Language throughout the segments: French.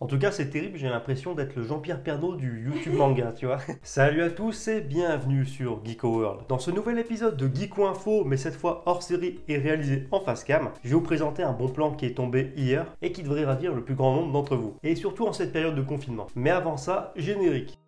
En tout cas, c'est terrible, j'ai l'impression d'être le Jean-Pierre Pernaut du YouTube manga, tu vois. Salut à tous et bienvenue sur Geeko World. Dans ce nouvel épisode de Geeko Info, mais cette fois hors série et réalisé en face cam, je vais vous présenter un bon plan qui est tombé hier et qui devrait ravir le plus grand nombre d'entre vous. Et surtout en cette période de confinement. Mais avant ça, générique.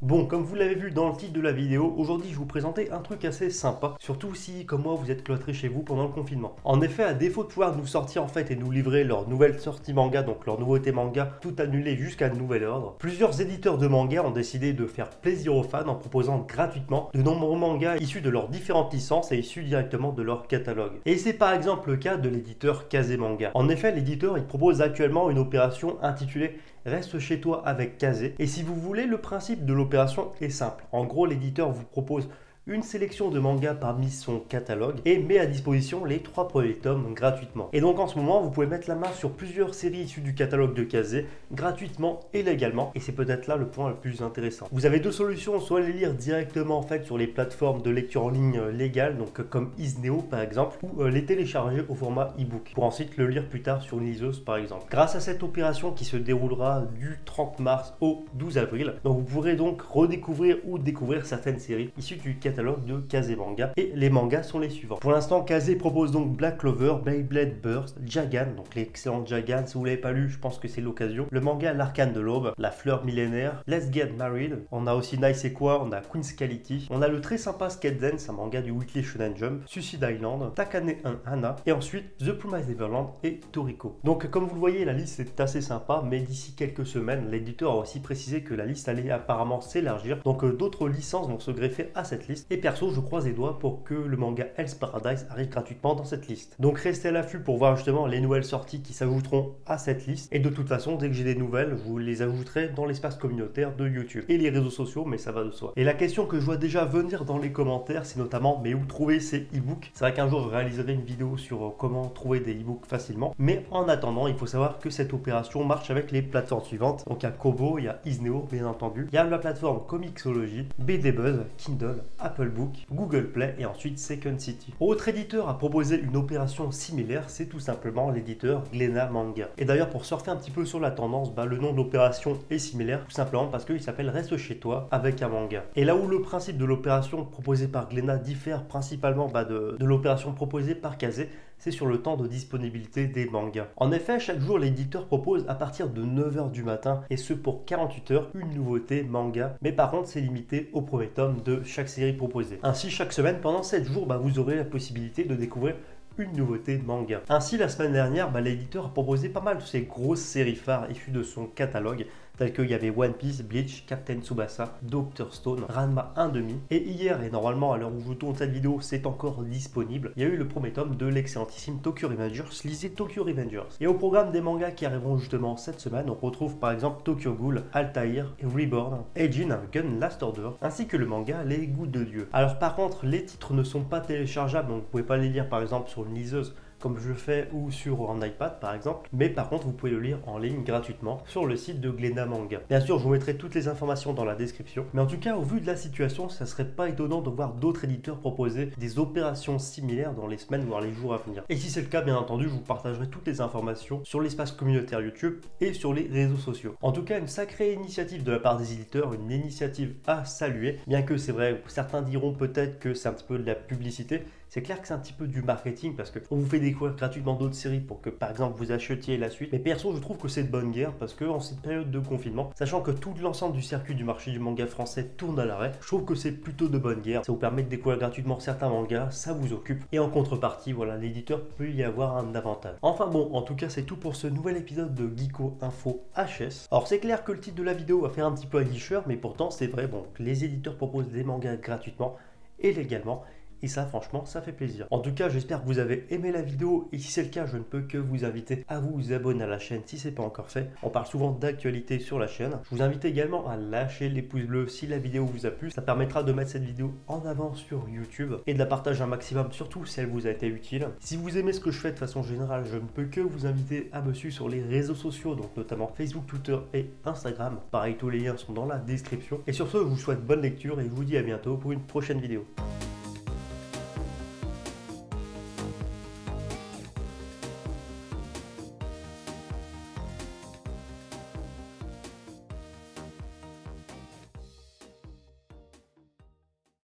Bon, comme vous l'avez vu dans le titre de la vidéo, aujourd'hui je vais vous présenter un truc assez sympa, surtout si, comme moi, vous êtes cloîtrés chez vous pendant le confinement. En effet, à défaut de pouvoir nous sortir en fait et nous livrer leur nouvelle sortie manga, donc leur nouveauté manga, tout annulé jusqu'à nouvel ordre, plusieurs éditeurs de manga ont décidé de faire plaisir aux fans en proposant gratuitement de nombreux mangas issus de leurs différentes licences et issus directement de leur catalogue. Et c'est par exemple le cas de l'éditeur Kazemanga. En effet, l'éditeur il propose actuellement une opération intitulée Reste chez toi avec Kazé. Et si vous voulez, le principe de l'opération est simple. En gros, l'éditeur vous propose une sélection de mangas parmi son catalogue et met à disposition les 3 premiers tomes gratuitement. Et donc en ce moment, vous pouvez mettre la main sur plusieurs séries issues du catalogue de Kazé gratuitement et légalement. Et c'est peut-être là le point le plus intéressant. Vous avez deux solutions, soit les lire directement en fait sur les plateformes de lecture en ligne légales, donc comme Isneo par exemple, ou les télécharger au format e-book pour ensuite le lire plus tard sur une liseuse par exemple. Grâce à cette opération qui se déroulera du 30 mars au 12 avril, donc vous pourrez donc redécouvrir ou découvrir certaines séries issues du catalogue de Kazemanga, et les mangas sont les suivants. Pour l'instant, Kazé propose donc Black Clover, Beyblade Burst, Jagan, donc l'excellent Jagan. Si vous l'avez pas lu, je pense que c'est l'occasion. Le manga L'Arcane de l'Aube, La Fleur Millénaire, Let's Get Married. On a aussi Nice et quoi, on a Queen's Quality. On a le très sympa Skate Dance, un manga du Weekly Shonen Jump, Suicide Island, Takane 1 Hana, et ensuite The Promised Neverland et Toriko. Donc comme vous le voyez, la liste est assez sympa, mais d'ici quelques semaines, l'éditeur a aussi précisé que la liste allait apparemment s'élargir, donc d'autres licences vont se greffer à cette liste. Et perso, je croise les doigts pour que le manga Hell's Paradise arrive gratuitement dans cette liste. Donc restez à l'affût pour voir justement les nouvelles sorties qui s'ajouteront à cette liste. Et de toute façon, dès que j'ai des nouvelles, je vous les ajouterai dans l'espace communautaire de YouTube et les réseaux sociaux, mais ça va de soi. Et la question que je vois déjà venir dans les commentaires, c'est notamment mais où trouver ces e-books. C'est vrai qu'un jour je réaliserai une vidéo sur comment trouver des e-books facilement. Mais en attendant, il faut savoir que cette opération marche avec les plateformes suivantes. Donc il y a Kobo, il y a Isneo, bien entendu. Il y a la plateforme Comixology, BD Buzz, Kindle, Apple Book, Google Play et ensuite Second City. Autre éditeur a proposé une opération similaire, c'est tout simplement l'éditeur Glénat Manga. Et d'ailleurs, pour surfer un petit peu sur la tendance, le nom de l'opération est similaire, tout simplement parce qu'il s'appelle Reste chez toi avec un manga. Et là où le principe de l'opération proposée par Glénat diffère principalement de l'opération proposée par Kazé, c'est sur le temps de disponibilité des mangas. En effet, chaque jour, l'éditeur propose à partir de 9h du matin, et ce pour 48 heures, une nouveauté manga. Mais par contre, c'est limité au premier tome de chaque série proposée. Ainsi, chaque semaine, pendant 7 jours, vous aurez la possibilité de découvrir une nouveauté manga. Ainsi, la semaine dernière, l'éditeur a proposé pas mal de ces grosses séries phares issues de son catalogue, tels qu'il y avait One Piece, Bleach, Captain Tsubasa, Dr Stone, Ranma 1/2. Et hier, et normalement à l'heure où je tourne cette vidéo, c'est encore disponible, il y a eu le premier tome de l'excellentissime Tokyo Revengers, lisez Tokyo Revengers. Et au programme des mangas qui arriveront justement cette semaine, on retrouve par exemple Tokyo Ghoul, Altair, Reborn, Eijin, Gun Last Order, ainsi que le manga Les Gouttes de Dieu. Alors par contre, les titres ne sont pas téléchargeables, donc vous pouvez pas les lire par exemple sur une liseuse comme je le fais ou sur un iPad par exemple, mais par contre vous pouvez le lire en ligne gratuitement sur le site de Glénat Manga. Bien sûr, je vous mettrai toutes les informations dans la description, mais en tout cas au vu de la situation, ça serait pas étonnant de voir d'autres éditeurs proposer des opérations similaires dans les semaines voire les jours à venir. Et si c'est le cas, bien entendu, je vous partagerai toutes les informations sur l'espace communautaire YouTube et sur les réseaux sociaux. En tout cas, une sacrée initiative de la part des éditeurs, une initiative à saluer, bien que c'est vrai, certains diront peut-être que c'est un petit peu de la publicité. C'est clair que c'est un petit peu du marketing parce qu'on vous fait découvrir gratuitement d'autres séries pour que par exemple vous achetiez la suite. Mais perso, je trouve que c'est de bonne guerre parce que en cette période de confinement, sachant que tout l'ensemble du circuit du marché du manga français tourne à l'arrêt, je trouve que c'est plutôt de bonne guerre. Ça vous permet de découvrir gratuitement certains mangas, ça vous occupe. Et en contrepartie, voilà, l'éditeur peut y avoir un avantage. Enfin bon, en tout cas, c'est tout pour ce nouvel épisode de Geeko Info HS. Alors c'est clair que le titre de la vidéo va faire un petit peu aguicheur, mais pourtant c'est vrai, bon, les éditeurs proposent des mangas gratuitement et légalement. Et ça, franchement, ça fait plaisir. En tout cas, j'espère que vous avez aimé la vidéo. Et si c'est le cas, je ne peux que vous inviter à vous abonner à la chaîne si ce n'est pas encore fait. On parle souvent d'actualité sur la chaîne. Je vous invite également à lâcher les pouces bleus si la vidéo vous a plu. Ça permettra de mettre cette vidéo en avant sur YouTube et de la partager un maximum, surtout si elle vous a été utile. Si vous aimez ce que je fais de façon générale, je ne peux que vous inviter à me suivre sur les réseaux sociaux, donc notamment Facebook, Twitter et Instagram. Pareil, tous les liens sont dans la description. Et sur ce, je vous souhaite bonne lecture et je vous dis à bientôt pour une prochaine vidéo.